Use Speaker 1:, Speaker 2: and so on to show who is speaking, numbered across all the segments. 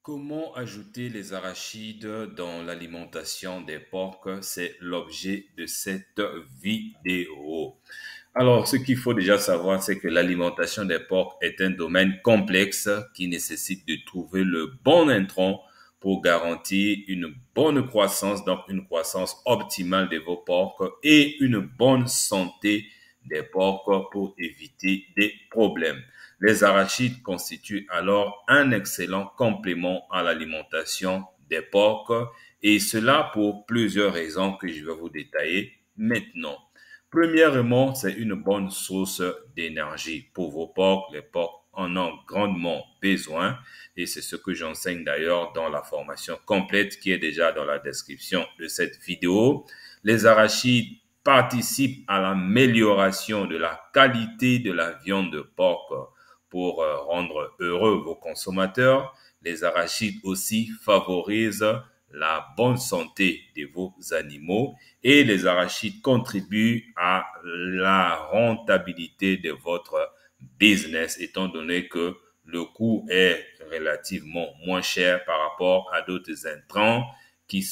Speaker 1: Comment ajouter les arachides dans l'alimentation des porcs? C'est l'objet de cette vidéo. Alors, ce qu'il faut déjà savoir, c'est que l'alimentation des porcs est un domaine complexe qui nécessite de trouver le bon intrant pour garantir une bonne croissance, donc une croissance optimale de vos porcs et une bonne santé des porcs pour éviter des problèmes. Les arachides constituent alors un excellent complément à l'alimentation des porcs et cela pour plusieurs raisons que je vais vous détailler maintenant. Premièrement, c'est une bonne source d'énergie pour vos porcs. Les porcs en ont grandement besoin et c'est ce que j'enseigne d'ailleurs dans la formation complète qui est déjà dans la description de cette vidéo. Les arachides participent à l'amélioration de la qualité de la viande de porc pour rendre heureux vos consommateurs. Les arachides aussi favorisent la bonne santé de vos animaux et les arachides contribuent à la rentabilité de votre business étant donné que le coût est relativement moins cher par rapport à d'autres intrants qui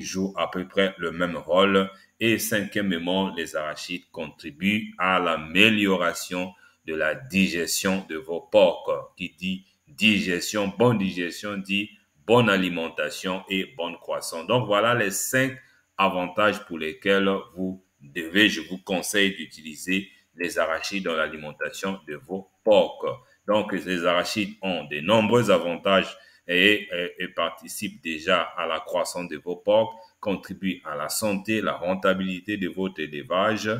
Speaker 1: jouent à peu près le même rôle. Et cinquièmement, les arachides contribuent à l'amélioration de la digestion de vos porcs. Qui dit digestion, bonne digestion dit bonne alimentation et bonne croissance. Donc voilà les 5 avantages pour lesquels je vous conseille d'utiliser les arachides dans l'alimentation de vos porcs. Donc les arachides ont de nombreux avantages et participent déjà à la croissance de vos porcs, contribuent à la santé, la rentabilité de votre élevage.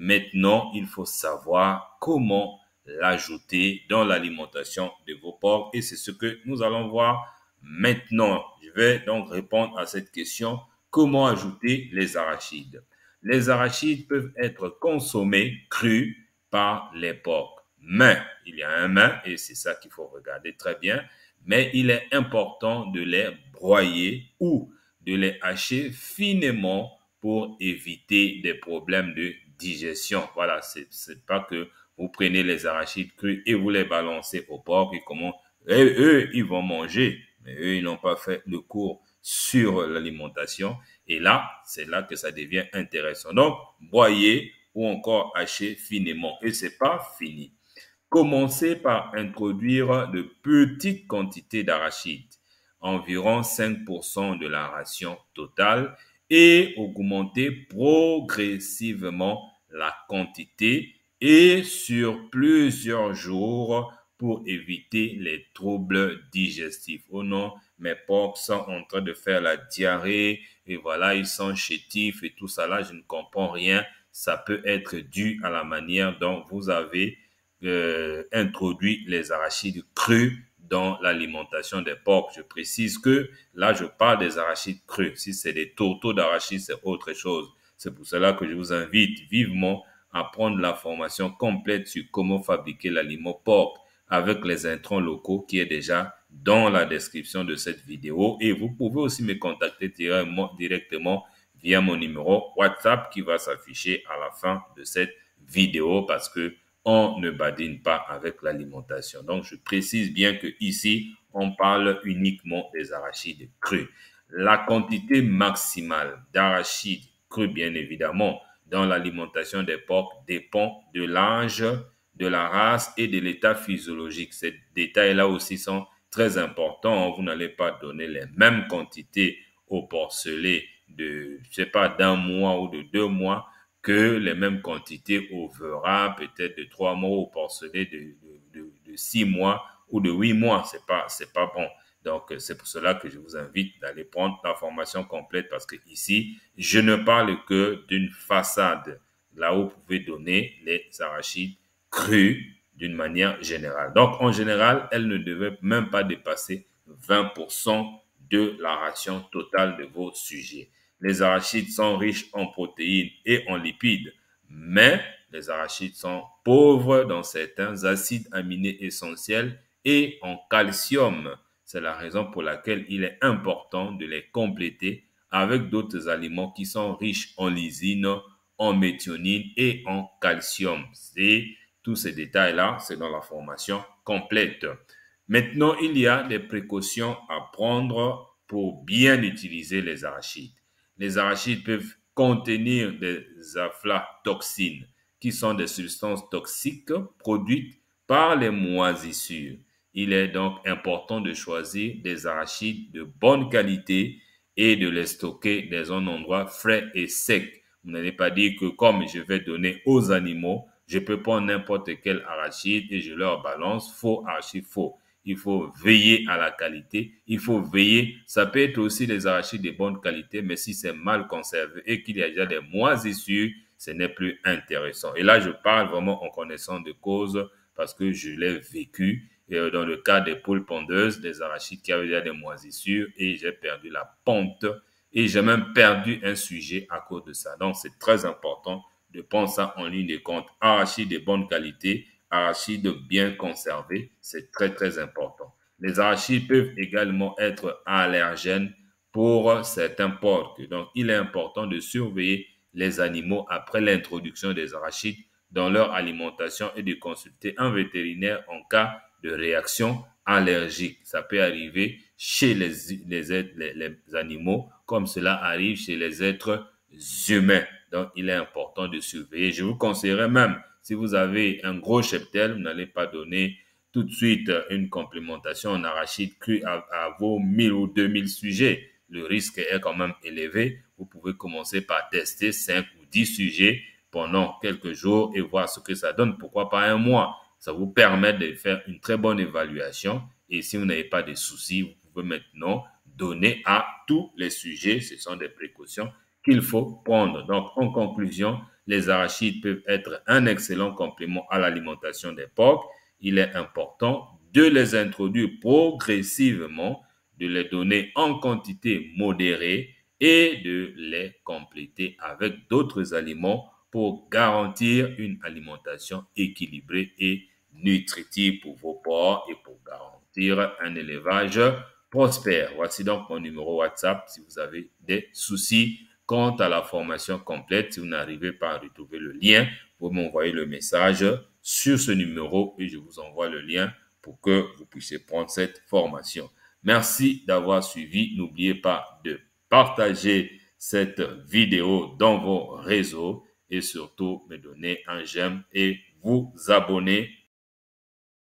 Speaker 1: Maintenant, il faut savoir comment l'ajouter dans l'alimentation de vos porcs et c'est ce que nous allons voir maintenant. Je vais donc répondre à cette question. Comment ajouter les arachides? Les arachides peuvent être consommés crus par les porcs. Mais, il y a un mais et c'est ça qu'il faut regarder très bien. Mais il est important de les broyer ou de les hacher finement pour éviter des problèmes de digestion. Voilà, c'est pas que vous prenez les arachides crus et vous les balancez au porc et comment eux, ils vont manger. Mais eux, ils n'ont pas fait le cours sur l'alimentation. Et là, c'est là que ça devient intéressant. Donc, broyer ou encore hacher finement. Et c'est pas fini. Commencez par introduire de petites quantités d'arachides, environ 5% de la ration totale, et augmentez progressivement la quantité et sur plusieurs jours pour éviter les troubles digestifs. Oh non, mes porcs sont en train de faire la diarrhée et voilà, ils sont chétifs et tout ça là, je ne comprends rien. Ça peut être dû à la manière dont vous avez introduit les arachides crus dans l'alimentation des porcs. Je précise que là, je parle des arachides crus. Si c'est des tourteaux d'arachides, c'est autre chose. C'est pour cela que je vous invite vivement à prendre la formation complète sur comment fabriquer l'aliment porc avec les intrants locaux qui est déjà dans la description de cette vidéo. Et vous pouvez aussi me contacter directement via mon numéro WhatsApp qui va s'afficher à la fin de cette vidéo parce que on ne badine pas avec l'alimentation. Donc, je précise bien que ici, on parle uniquement des arachides crus. La quantité maximale d'arachides crus, bien évidemment, dans l'alimentation des porcs dépend de l'âge, de la race et de l'état physiologique. Ces détails-là aussi sont très importants. Vous n'allez pas donner les mêmes quantités aux porcelets de, je sais pas, d'un mois ou de 2 mois que les mêmes quantités au Vera, peut-être de 3 mois, au porcelet de 6 mois ou de 8 mois. C'est pas bon. Donc, c'est pour cela que je vous invite d'aller prendre la formation complète parce que ici, je ne parle que d'une façade. Là où vous pouvez donner les arachides crus d'une manière générale. Donc, en général, elle ne devait même pas dépasser 20% de la ration totale de vos sujets. Les arachides sont riches en protéines et en lipides, mais les arachides sont pauvres dans certains acides aminés essentiels et en calcium. C'est la raison pour laquelle il est important de les compléter avec d'autres aliments qui sont riches en lysine, en méthionine et en calcium. Et tous ces détails-là, c'est dans la formation complète. Maintenant, il y a des précautions à prendre pour bien utiliser les arachides. Les arachides peuvent contenir des aflatoxines, qui sont des substances toxiques produites par les moisissures. Il est donc important de choisir des arachides de bonne qualité et de les stocker dans un endroit frais et sec. Vous n'allez pas dire que comme je vais donner aux animaux, je peux prendre n'importe quel arachide et je leur balance. Faux, archi faux. Il faut veiller à la qualité. Il faut veiller. Ça peut être aussi des arachides de bonne qualité, mais si c'est mal conservé et qu'il y a déjà des moisissures, ce n'est plus intéressant. Et là, je parle vraiment en connaissance de cause parce que je l'ai vécu dans le cas des poules pondeuses, des arachides qui avaient déjà des moisissures et j'ai perdu la ponte et j'ai même perdu un sujet à cause de ça. Donc, c'est très important de prendre ça en ligne de compte. Arachides de bonne qualité, arachides bien conservés, c'est très, très important. Les arachides peuvent également être allergènes pour certains porcs. Donc, il est important de surveiller les animaux après l'introduction des arachides dans leur alimentation et de consulter un vétérinaire en cas de réaction allergique. Ça peut arriver chez les animaux comme cela arrive chez les êtres humains. Donc, il est important de surveiller. Je vous conseillerais même, si vous avez un gros cheptel, vous n'allez pas donner tout de suite une complémentation en arachide cru à vos 1000 ou 2000 sujets. Le risque est quand même élevé. Vous pouvez commencer par tester 5 ou 10 sujets pendant quelques jours et voir ce que ça donne. Pourquoi pas un mois? Ça vous permet de faire une très bonne évaluation. Et si vous n'avez pas de soucis, vous pouvez maintenant donner à tous les sujets. Ce sont des précautions qu'il faut prendre. Donc, en conclusion, les arachides peuvent être un excellent complément à l'alimentation des porcs. Il est important de les introduire progressivement, de les donner en quantité modérée et de les compléter avec d'autres aliments pour garantir une alimentation équilibrée et nutritive pour vos porcs et pour garantir un élevage prospère. Voici donc mon numéro WhatsApp si vous avez des soucis quant à la formation complète. Si vous n'arrivez pas à retrouver le lien, vous m'envoyez le message sur ce numéro et je vous envoie le lien pour que vous puissiez prendre cette formation. Merci d'avoir suivi. N'oubliez pas de partager cette vidéo dans vos réseaux et surtout me donner un j'aime et vous abonner